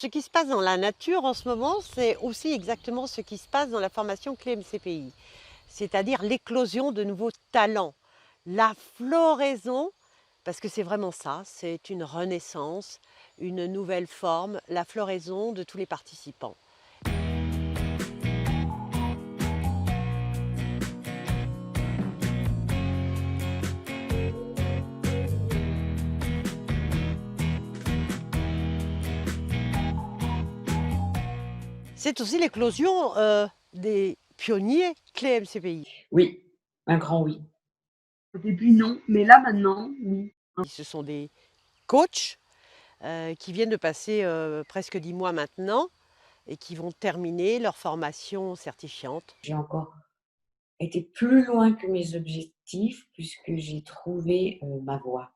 Ce qui se passe dans la nature en ce moment, c'est aussi exactement ce qui se passe dans la formation clé MCPI, c'est-à-dire l'éclosion de nouveaux talents, la floraison, parce que c'est vraiment ça, c'est une renaissance, une nouvelle forme, la floraison de tous les participants. C'est aussi l'éclosion des pionniers clé MCPI. Oui, un grand oui. Au début, non, mais là, maintenant, oui. Ce sont des coachs qui viennent de passer presque 10 mois maintenant et qui vont terminer leur formation certifiante. J'ai encore été plus loin que mes objectifs puisque j'ai trouvé, ma voie.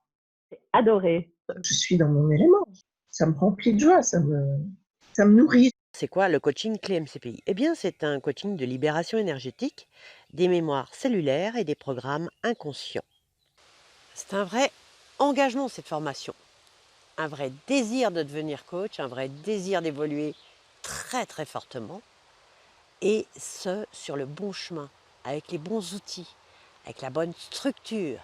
Adoré. Je suis dans mon élément. Ça me remplit de joie, ça me nourrit. C'est quoi le coaching clé MCPI? Eh bien, c'est un coaching de libération énergétique, des mémoires cellulaires et des programmes inconscients. C'est un vrai engagement, cette formation. Un vrai désir de devenir coach, un vrai désir d'évoluer très très fortement. Et ce, sur le bon chemin, avec les bons outils, avec la bonne structure,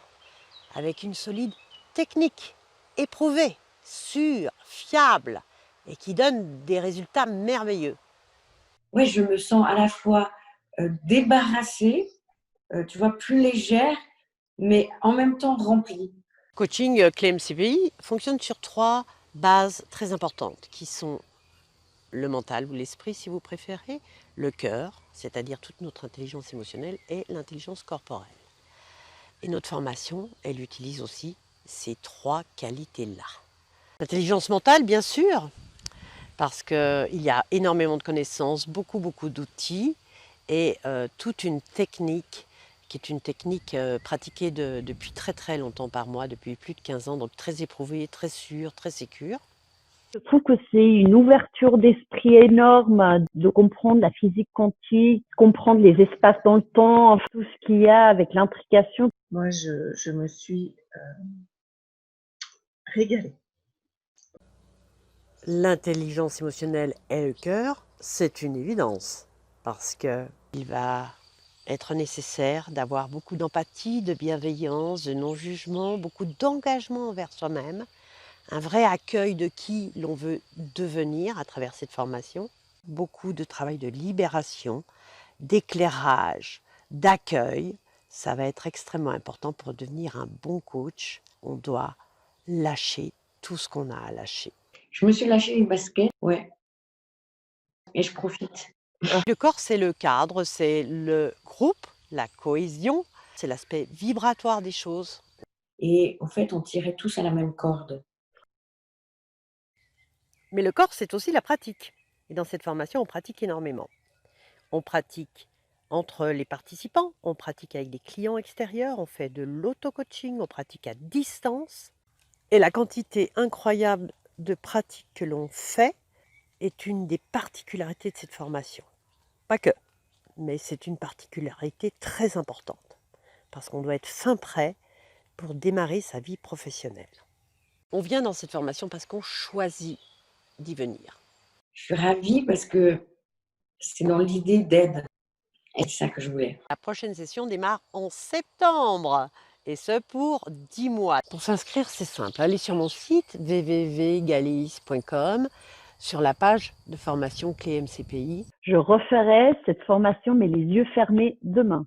avec une solide technique éprouvée, sûre, fiable et qui donne des résultats merveilleux. Ouais, je me sens à la fois, débarrassée, tu vois, plus légère, mais en même temps remplie. Coaching clé MCPI fonctionne sur 3 bases très importantes qui sont le mental ou l'esprit si vous préférez, le cœur, c'est-à-dire toute notre intelligence émotionnelle et l'intelligence corporelle. Et notre formation, elle utilise aussi ces 3 qualités-là. L'intelligence mentale, bien sûr, parce qu'il y a énormément de connaissances, beaucoup d'outils et toute une technique qui est une technique pratiquée depuis très très longtemps par moi, depuis plus de 15 ans, donc très éprouvée, très sûre, très sécure. Je trouve que c'est une ouverture d'esprit énorme de comprendre la physique quantique, comprendre les espaces dans le temps, tout ce qu'il y a avec l'intrication. Moi, je me suis régalée. L'intelligence émotionnelle et le cœur, c'est une évidence, parce qu'il va être nécessaire d'avoir beaucoup d'empathie, de bienveillance, de non-jugement, beaucoup d'engagement envers soi-même, un vrai accueil de qui l'on veut devenir à travers cette formation, beaucoup de travail de libération, d'éclairage, d'accueil. Ça va être extrêmement important pour devenir un bon coach. On doit lâcher tout ce qu'on a à lâcher. Je me suis lâchée les baskets, ouais, et je profite. Le corps, c'est le cadre, c'est le groupe, la cohésion, c'est l'aspect vibratoire des choses. Et en fait, on tirait tous à la même corde. Mais le corps, c'est aussi la pratique. Et dans cette formation, on pratique énormément. On pratique entre les participants, on pratique avec des clients extérieurs, on fait de l'auto-coaching, on pratique à distance. Et la quantité incroyable de pratiques que l'on fait est une des particularités de cette formation. Pas que, mais c'est une particularité très importante, parce qu'on doit être fin prêt pour démarrer sa vie professionnelle. On vient dans cette formation parce qu'on choisit d'y venir. Je suis ravie parce que c'est dans l'idée d'aide et c'est ça que je voulais. La prochaine session démarre en septembre, et ce pour 10 mois. Pour s'inscrire, c'est simple. Allez sur mon site www.galis.com, sur la page de formation clé MCPI. Je referai cette formation, mais les yeux fermés demain.